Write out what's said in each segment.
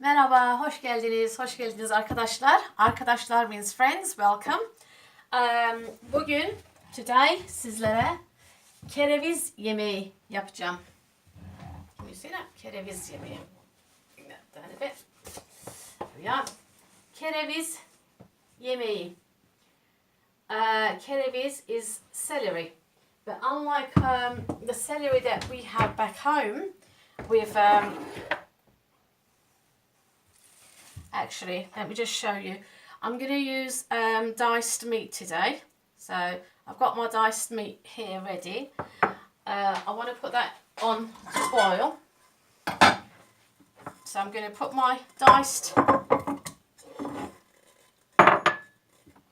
Merhaba, hoş geldiniz. Hoş geldiniz arkadaşlar. Arkadaşlar means friends. Welcome. Today sizlere kereviz yemeği yapacağım. Can you see that? Kereviz yemeği. Bring that down a bit. There we are. Kereviz yemeği. Kereviz is celery. But unlike the celery that we have back home with actually, let me just show you. I'm going to use diced meat today. So I've got my diced meat here ready. I want to put that on to boil. So I'm going to put my diced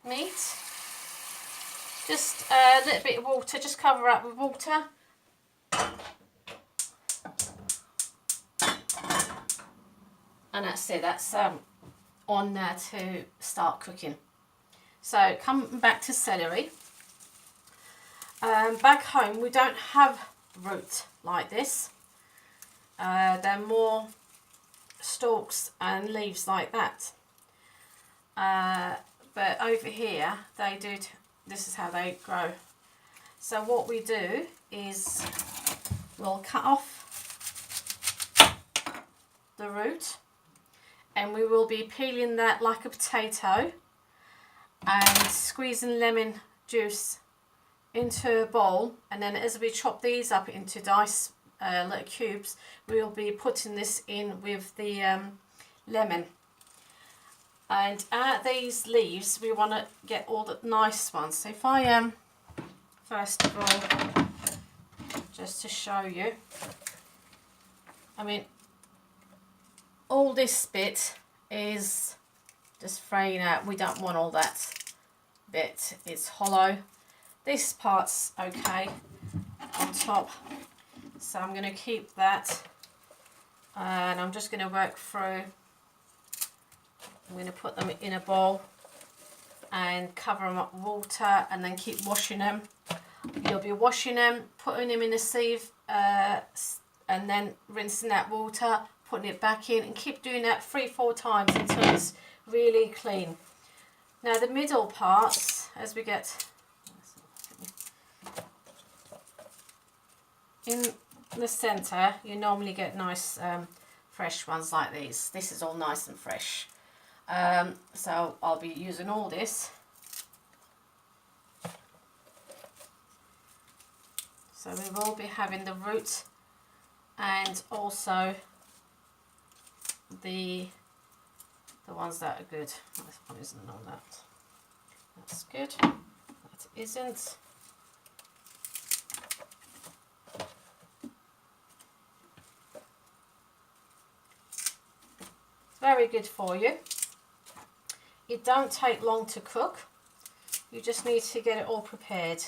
meat. Just a little bit of water, just cover up with water. And that's it, that's on there to start cooking. So come back to celery. Back home we don't have root like this. They're more stalks and leaves like that. But over here they do, this is how they grow. So what we do is we'll cut off the root. And we will be peeling that like a potato and squeezing lemon juice into a bowl, and then as we chop these up into dice little cubes, we will be putting this in with the lemon. And out these leaves we want to get all the nice ones. So if I first of all, just to show you, I mean, all this bit is just fraying out. We don't want all that bit. It's hollow. This part's okay on top. So I'm going to keep that. And I'm just going to work through. I'm going to put them in a bowl and cover them up with water and then keep washing them. You'll be washing them, putting them in a sieve and then rinsing that water, putting it back in, and keep doing that 3-4 times until it's really clean. Now the middle parts, as we get in the centre, you normally get nice fresh ones like these. This is all nice and fresh. So I'll be using all this. So we will be having the root and also the ones that are good. This one isn't on that. That's good. That isn't. It's very good for you. It don't take long to cook. You just need to get it all prepared.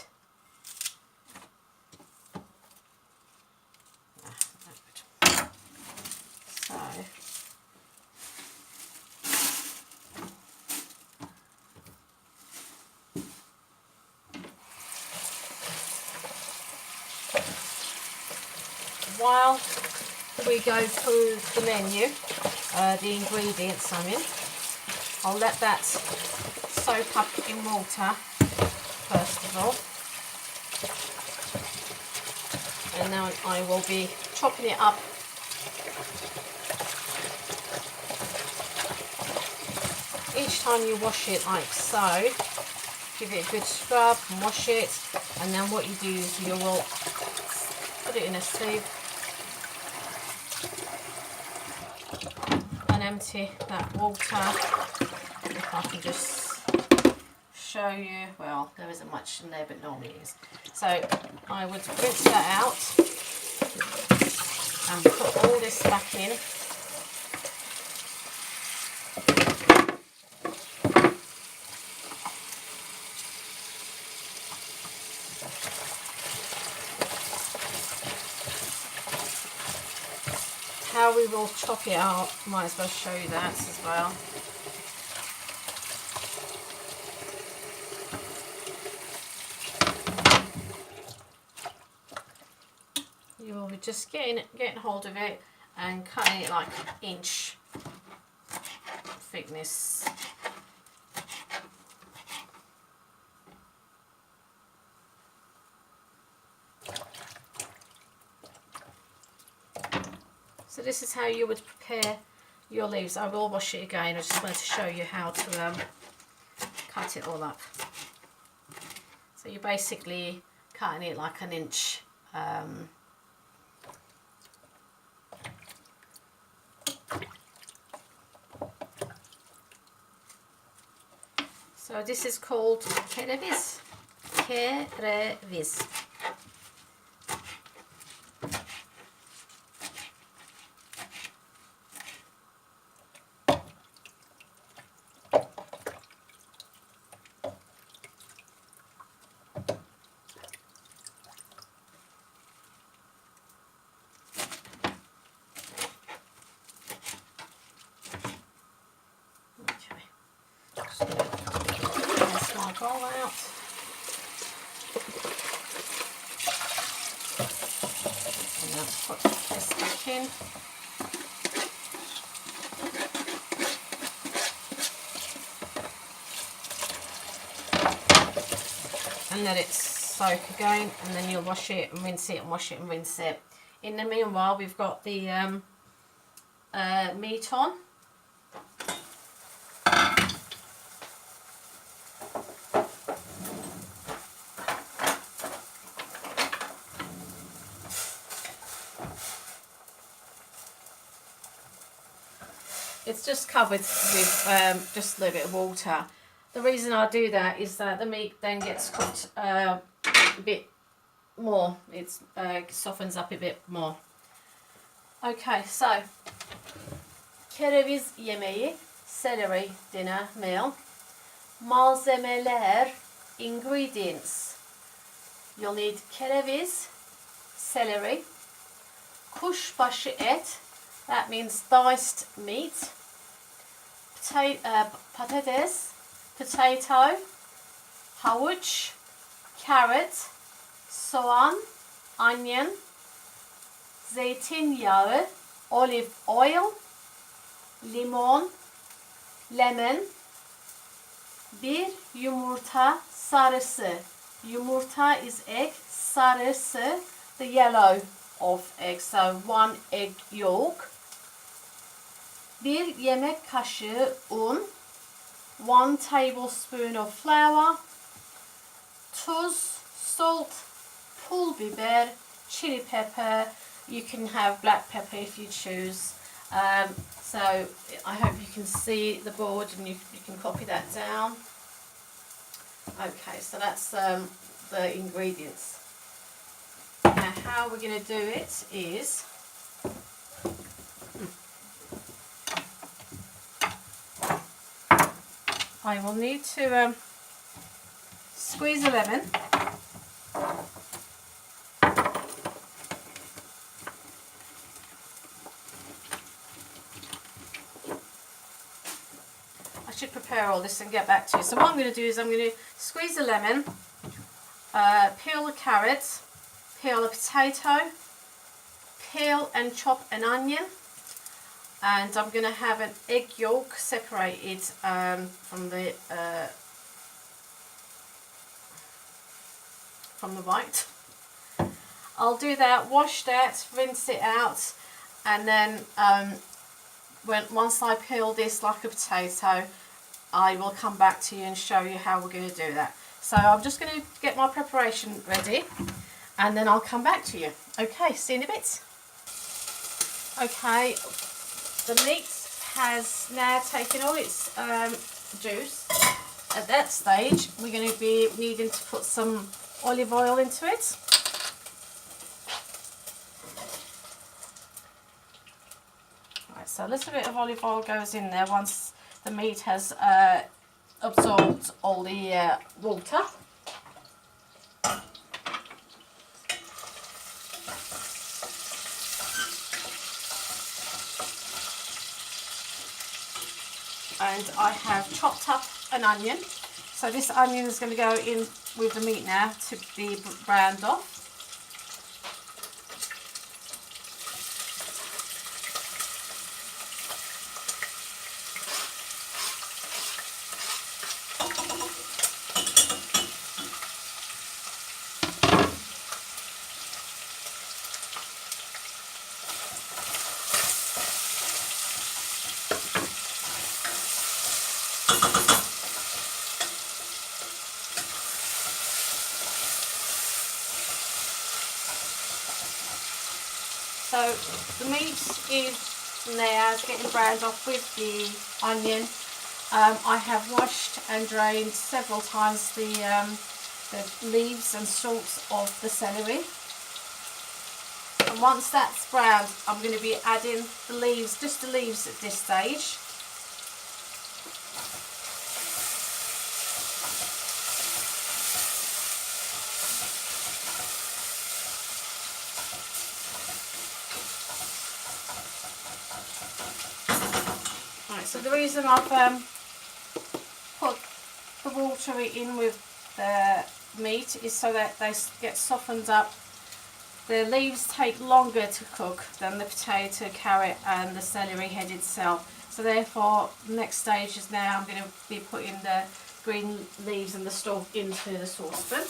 While we go through the menu, the ingredients I mean, I'll let that soak up in water first of all, and now I will be chopping it up. Each time you wash it like so, give it a good scrub and wash it, and then what you do is you will put it in a sieve and empty that water. If I can just show you, well, there isn't much in there, but normally is. So I would rinse that out and put all this back in. How we will chop it out, might as well show you that as well. You will be just getting hold of it and cutting it like an inch thickness. So this is how you would prepare your leaves. I will wash it again. I just wanted to show you how to cut it all up. So you're basically cutting it like an inch. So this is called kereviz. Kereviz. Roll out. And let's put this back in. And let it soak again, and then you'll wash it and rinse it and wash it and rinse it. In the meanwhile, we've got the meat on. It's just covered with just a little bit of water. The reason I do that is that the meat then gets cooked a bit more. It softens up a bit more. Okay, so kereviz yemeği, celery dinner meal. Malzemeler, ingredients. You'll need kereviz, celery, kuşbaşı et, that means diced meat, patates, potato, havuç, carrot, soğan, onion, zeytinyağı, olive oil, limon, lemon, bir yumurta sarısı. Yumurta is egg, sarısı, the yellow of egg, so 1 egg yolk. Bir yemek kaşığı un, 1 tablespoon of flour, tuz, salt, pul biber, chili pepper. You can have black pepper if you choose. So I hope you can see the board and you can copy that down. Okay, so that's the ingredients. Now how we're going to do it is I will need to squeeze a lemon. I should prepare all this and get back to you. So what I'm going to do is I'm going to squeeze a lemon, peel a carrot, peel a potato, peel and chop an onion, and I'm going to have an egg yolk separated from the white. I'll do that, wash that, rinse it out, and then once I peel this like a potato, I will come back to you and show you how we're going to do that. So I'm just going to get my preparation ready, and then I'll come back to you. Okay, see you in a bit. Okay, the meat has now taken all its juice. At that stage, we're going to be needing to put some olive oil into it. Right, so a little bit of olive oil goes in there once the meat has absorbed all the water. And I have chopped up an onion. So this onion is going to go in with the meat now to be browned off. the meat is now getting browned off with the onion. I have washed and drained several times the leaves and stalks of the celery. And once that's browned, I'm going to be adding the leaves, just the leaves at this stage. Right, so the reason I've put the water in with the meat is so that they get softened up. The leaves take longer to cook than the potato, carrot and the celery head itself. So therefore, the next stage is now I'm going to be putting the green leaves and the stalk into the saucepan.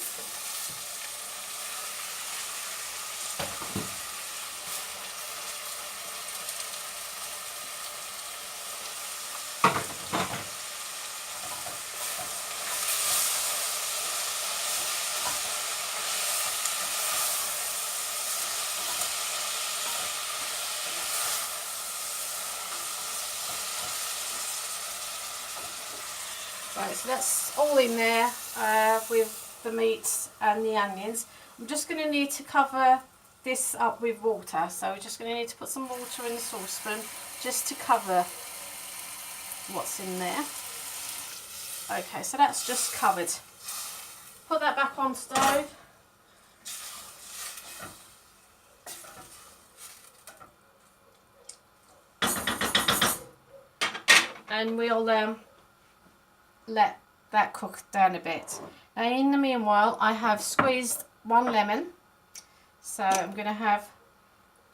Right, so that's all in there with the meat and the onions. I'm just going to need to cover this up with water, so we're just going to need to put some water in the saucepan just to cover what's in there. Okay, so that's just covered. Put that back on stove. And we'll let that cook down a bit. Now in the meanwhile, I have squeezed 1 lemon. So I'm going to have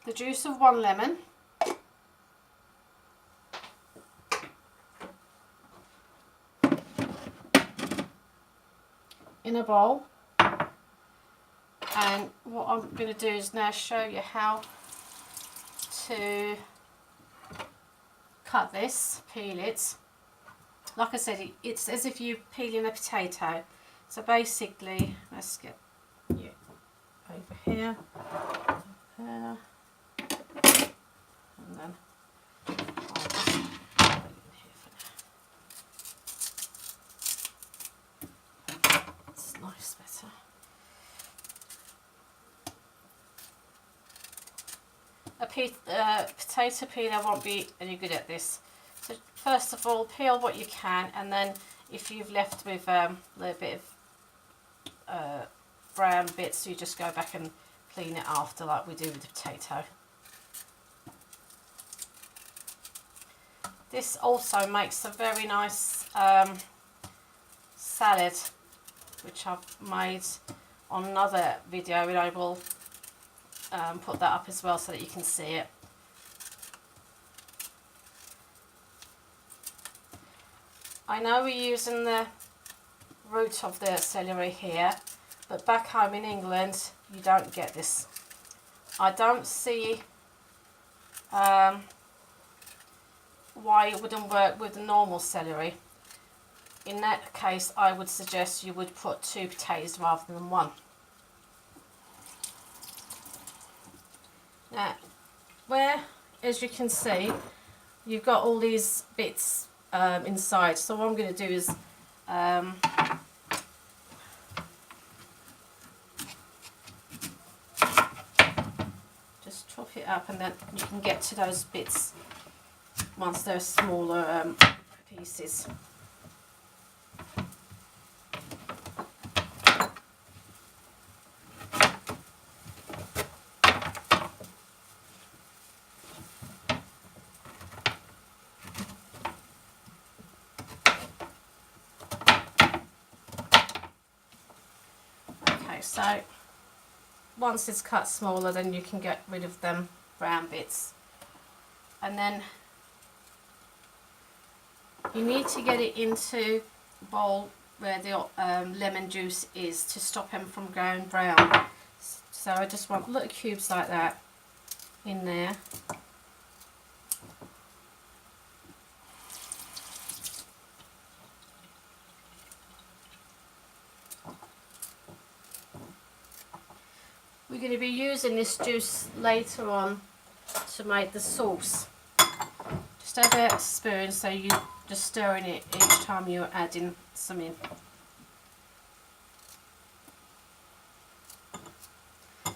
the juice of 1 lemon. In a bowl. And what I'm going to do is now show you how to cut this, peel it. Like I said, it's as if you're peeling a potato. So basically, let's get you over here, there, and then I'll just put it in here for now. It's nice, better. A potato peeler won't be any good at this. So first of all, peel what you can, and then if you've left with a little bit of brown bits, you just go back and clean it after, like we do with the potato. This also makes a very nice salad, which I've made on another video, and I will put that up as well so that you can see it. I know we're using the root of the celery here, but back home in England you don't get this. I don't see why it wouldn't work with the normal celery. In that case, I would suggest you would put 2 potatoes rather than 1. Now, where, as you can see, you've got all these bits inside. So what I'm going to do is just chop it up, and then you can get to those bits once they're smaller pieces. So once it's cut smaller, then you can get rid of them brown bits, and then you need to get it into a bowl where the lemon juice is to stop them from going brown. So I just want little cubes like that in there. We're going to be using this juice later on to make the sauce. Just have a spoon so you're just stirring it each time you're adding some in.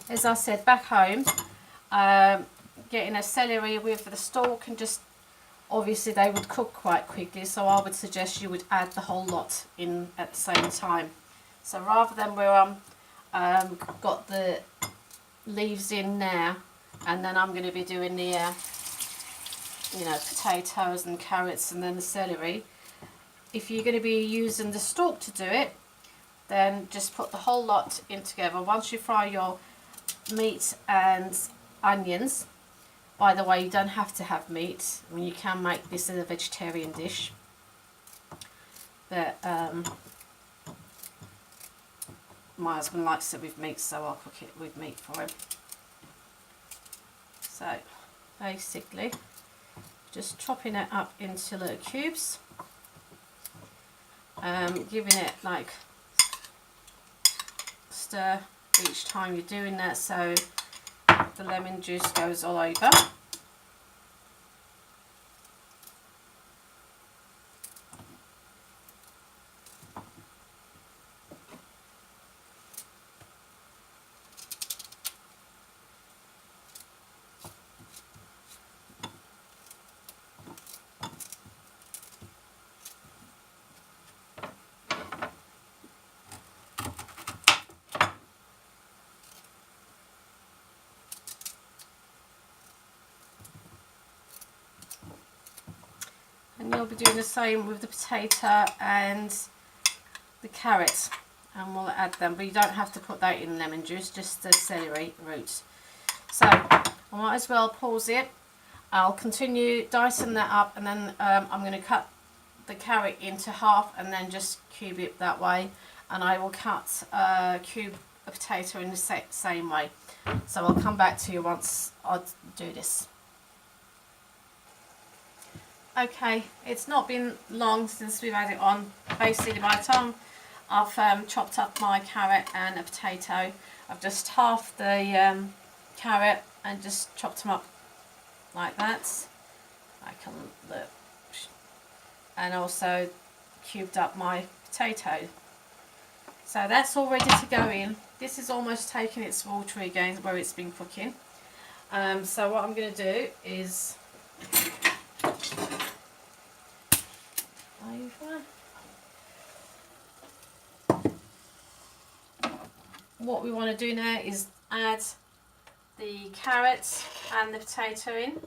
As I said, back home, getting a celery with the stalk and just, obviously they would cook quite quickly, so I would suggest you would add the whole lot in at the same time. So rather than where I'm got the leaves in now, and then I'm going to be doing the you know, potatoes and carrots and then the celery. If you're going to be using the stalk to do it, then just put the whole lot in together. Once you fry your meat and onions, by the way, you don't have to have meat. I mean, you can make this as a vegetarian dish, but my husband likes it with meat, so I'll cook it with meat for him. So basically just chopping it up into little cubes, giving it like stir each time you're doing that so the lemon juice goes all over. And you'll be doing the same with the potato and the carrot, and we'll add them, but you don't have to put that in lemon juice, just the celery root. So I might as well pause it. I'll continue dicing that up, and then I'm going to cut the carrot into half and then just cube it that way, and I will cut cube a potato in the same way. So I'll come back to you once I do this. Okay, it's not been long since we've had it on. Basically, by the time I've chopped up my carrot and a potato, I've just halved the carrot and just chopped them up like that. I can look, and also cubed up my potato. So that's all ready to go in. This is almost taking its water again where it's been cooking. So what I'm going to do is what we want to do now is add the carrots and the potato in.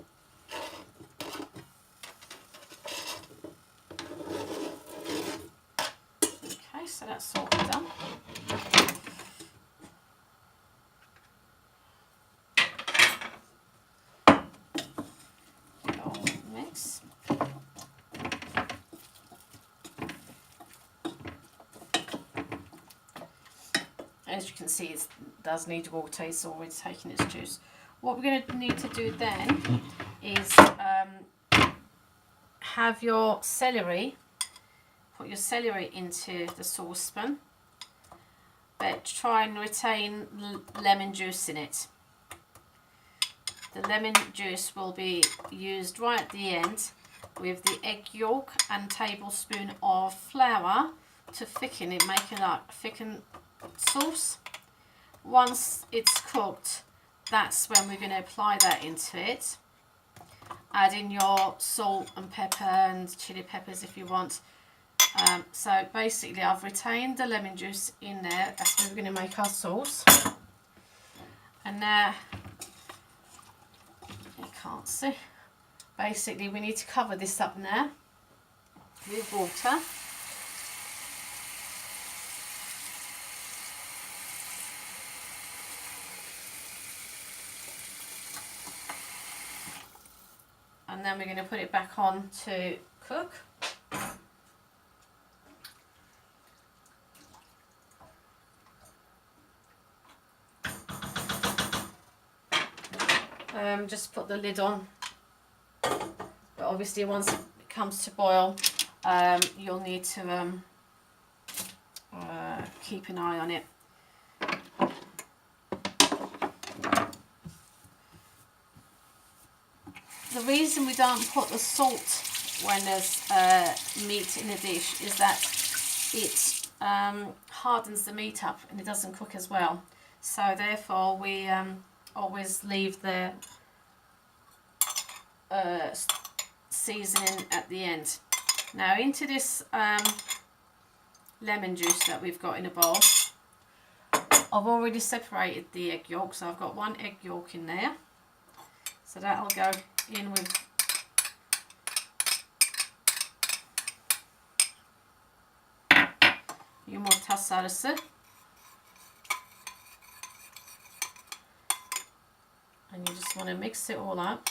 Okay, so that's all done. Get all mix. As you can see, it does need water, it's already taking its juice. What we're going to need to do then is have your celery, put your celery into the saucepan, but try and retain lemon juice in it. The lemon juice will be used right at the end with the egg yolk and tablespoon of flour to thicken it, make it like thicken sauce. Once it's cooked, that's when we're going to apply that into it. Add in your salt and pepper and chili peppers if you want. So basically I've retained the lemon juice in there. That's where we're going to make our sauce. And now you can't see. Basically we need to cover this up now with water. And then we're going to put it back on to cook. Just put the lid on. But obviously once it comes to boil, you'll need to keep an eye on it. reason we don't put the salt when there's meat in a dish is that it hardens the meat up and it doesn't cook as well. So therefore we always leave the seasoning at the end. Now into this lemon juice that we've got in a bowl, I've already separated the egg yolk, so I've got one egg yolk in there. So that'll go in with yumurta sarısı. And you just want to mix it all up.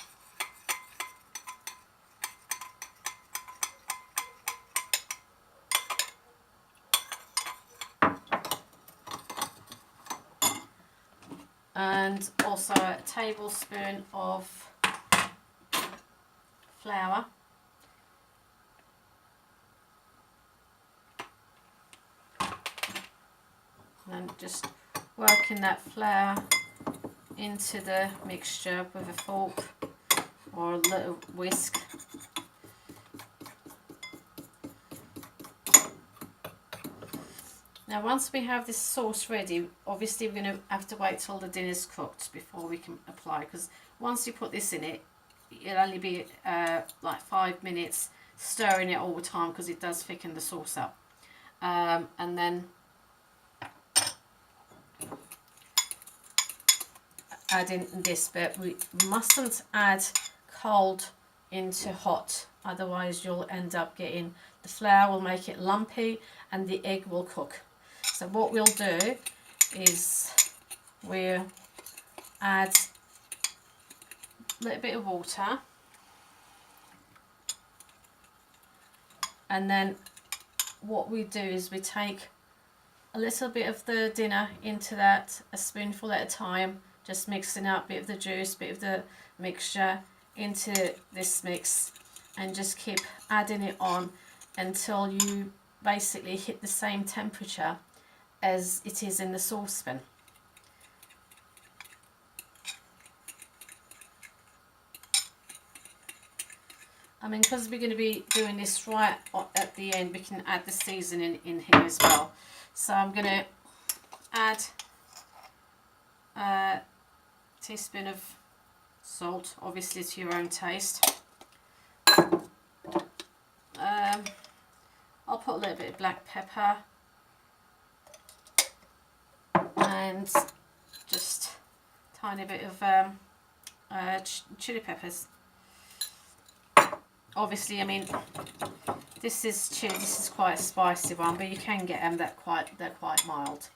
And also a tablespoon of flour. And just working that flour into the mixture with a fork or a little whisk. Now once we have this sauce ready, obviously we're going to have to wait till the dinner's cooked before we can apply, because once you put this in it, it'll only be like 5 minutes stirring it all the time, because it does thicken the sauce up. And then add in this bit. We mustn't add cold into hot, otherwise you'll end up getting, the flour will make it lumpy and the egg will cook. So what we'll do is we'll add a little bit of water, and then what we do is we take a little bit of the dinner into that, a spoonful at a time, just mixing up a bit of the juice, bit of the mixture into this mix, and just keep adding it on until you basically hit the same temperature as it is in the saucepan. I mean, because we're going to be doing this right at the end, we can add the seasoning in here as well. So I'm going to add a teaspoon of salt, obviously to your own taste. I'll put a little bit of black pepper and just a tiny bit of chili peppers. Obviously, I mean, this is chili. This is quite a spicy one, but you can get them they're quite mild.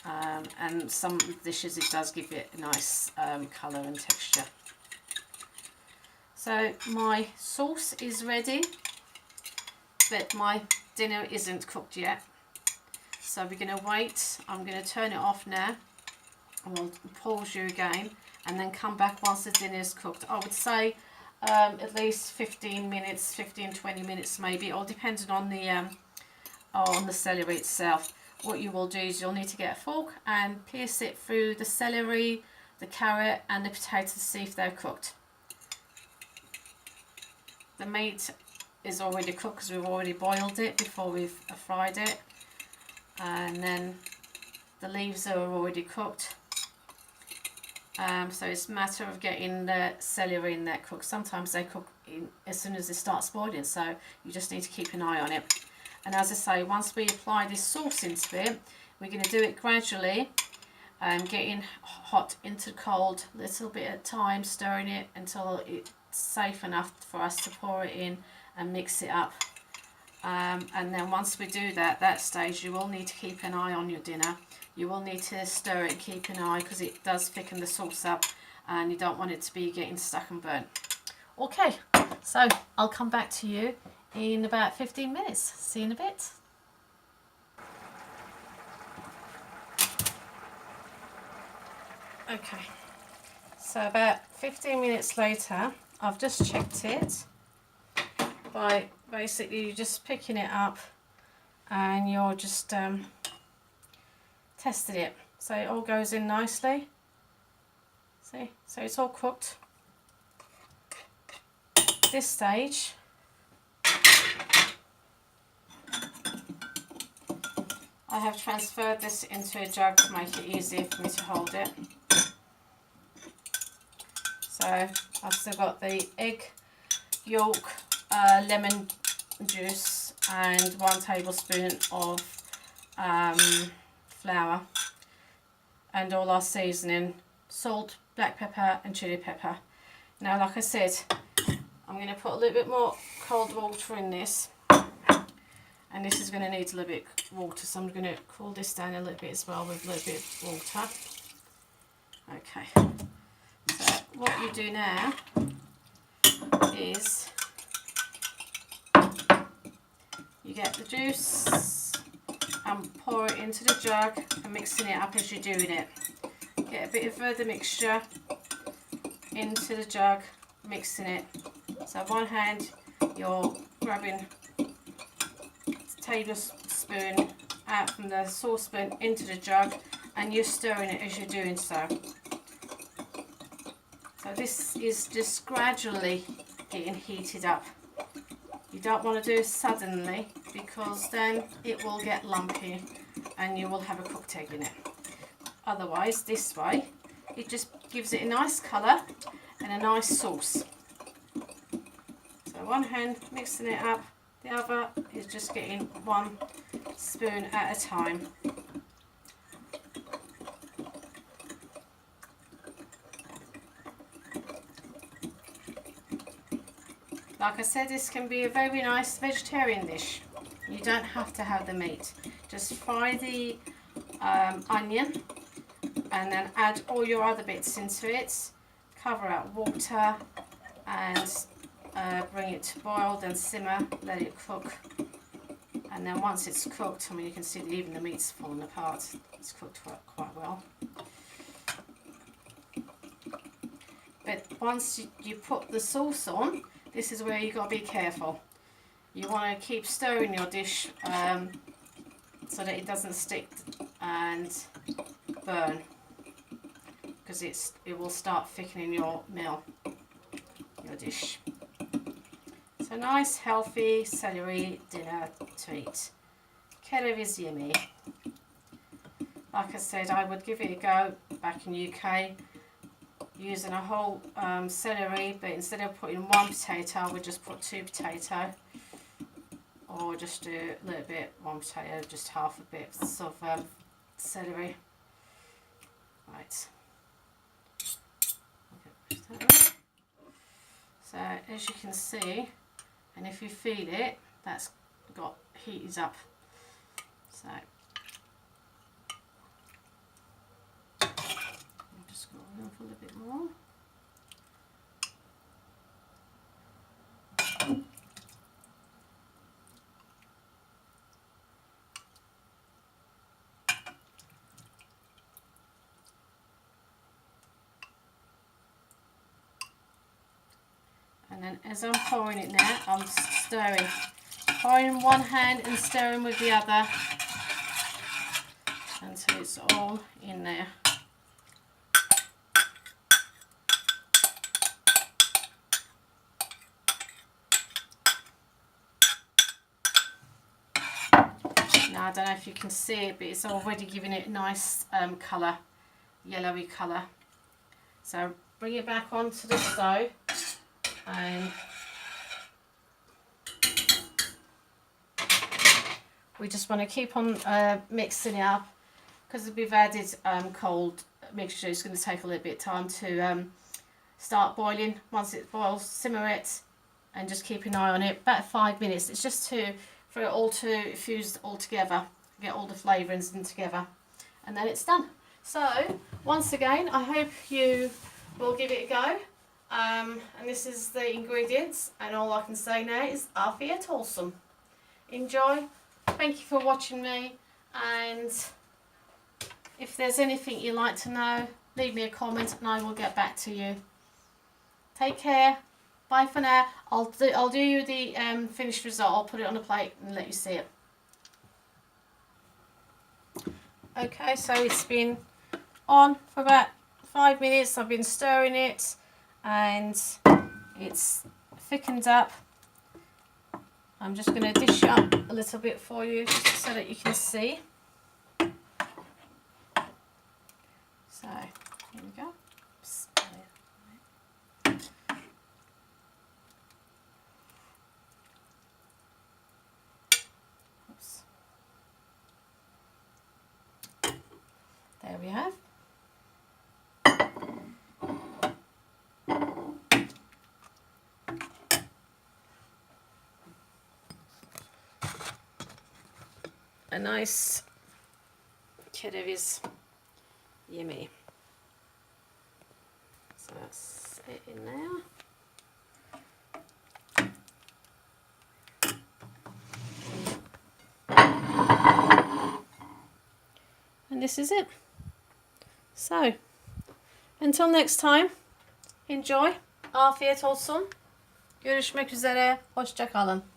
And some dishes it does give it a nice colour and texture. So my sauce is ready, but my dinner isn't cooked yet. So we're going to wait. I'm going to turn it off now, and we'll pause you again, and then come back once the dinner is cooked. I would say at least 15 minutes, 15-20 minutes maybe, all depending on the celery itself. What you will do is you'll need to get a fork and pierce it through the celery, the carrot and the potatoes to see if they're cooked. The meat is already cooked because we've already boiled it before we've fried it, and then the leaves are already cooked. So it's a matter of getting the celery in there cooked. Sometimes they cook in as soon as it starts boiling, so you just need to keep an eye on it. And as I say, once we apply this sauce into it, we're going to do it gradually, getting hot into cold, little bit at a time, stirring it until it's safe enough for us to pour it in and mix it up. And then once we do that stage, you will need to keep an eye on your dinner. You will need to stir it and keep an eye, because it does thicken the sauce up and you don't want it to be getting stuck and burnt. Okay, so I'll come back to you in about 15 minutes. See you in a bit. Okay, so about 15 minutes later, I've just checked it by basically just picking it up, and you're just testing it. So it all goes in nicely. See, so it's all cooked. this stage, I have transferred this into a jug to make it easier for me to hold it. So I've still got the egg yolk, lemon juice and 1 tablespoon of flour, and all our seasoning, salt, black pepper and chili pepper. Now, like I said, I'm going to put a little bit more cold water in this, and this is going to need a little bit of water, so I'm going to cool this down a little bit as well with a little bit of water. Okay, so what you do now is you get the juice and pour it into the jug and mixing it up as you're doing it. Get a bit of the mixture into the jug, mixing it. So one hand you're grabbing tablespoon out from the saucepan into the jug, and you're stirring it as you're doing so. So this is just gradually getting heated up. You don't want to do it suddenly, because then it will get lumpy and you will have a cooked egg in it. Otherwise, this way, it just gives it a nice colour and a nice sauce. So one hand mixing it up, the other is just getting 1 spoon at a time. Like I said, this can be a very nice vegetarian dish. You don't have to have the meat. Just fry the onion and then add all your other bits into it. Cover out water and bring it to boil, then simmer, let it cook. And then once it's cooked, I mean, you can see that even the meat's fallen apart. It's cooked quite well. But once you put the sauce on, this is where you've got to be careful. You want to keep stirring your dish so that it doesn't stick and burn, because it will start thickening your meal, your dish. So nice healthy celery dinner to eat. Kereviz Yemeği. Like I said, I would give it a go back in UK using a whole celery, but instead of putting 1 potato, I would just put 2 potato, or just do a little bit, 1 potato, just half a bit of celery. Right. So as you can see, and if you feel it, that's got heated up. So I'm just going in for a little bit more. And then as I'm pouring it now, I'm stirring. Pouring one hand and stirring with the other until it's all in there. Now I don't know if you can see it, but it's already giving it a nice colour, yellowy colour. So bring it back onto the stove. And we just want to keep on mixing it up, because we've added cold mixture. It's going to take a little bit of time to start boiling. Once it boils, simmer it and just keep an eye on it. About 5 minutes. It's just for it all to fuse all together, get all the flavourings in together, and then it's done. So once again, I hope you will give it a go. And this is the ingredients, and all I can say now is Afiyet olsun. Enjoy. Thank you for watching me, and if there's anything you'd like to know, leave me a comment and I will get back to you. Take care. Bye for now. I'll do you the finished result. I'll put it on a plate and let you see it. Okay, so it's been on for about 5 minutes. I've been stirring it, and it's thickened up. I'm just going to dish it up a little bit for you just so that you can see. So, here we go. Oops. Oops. There we have. A nice Kereviz Yemeği. So that's it in there. And this is it. So, until next time, enjoy. Afiyet olsun. Görüşmek üzere. Hoşça kalın.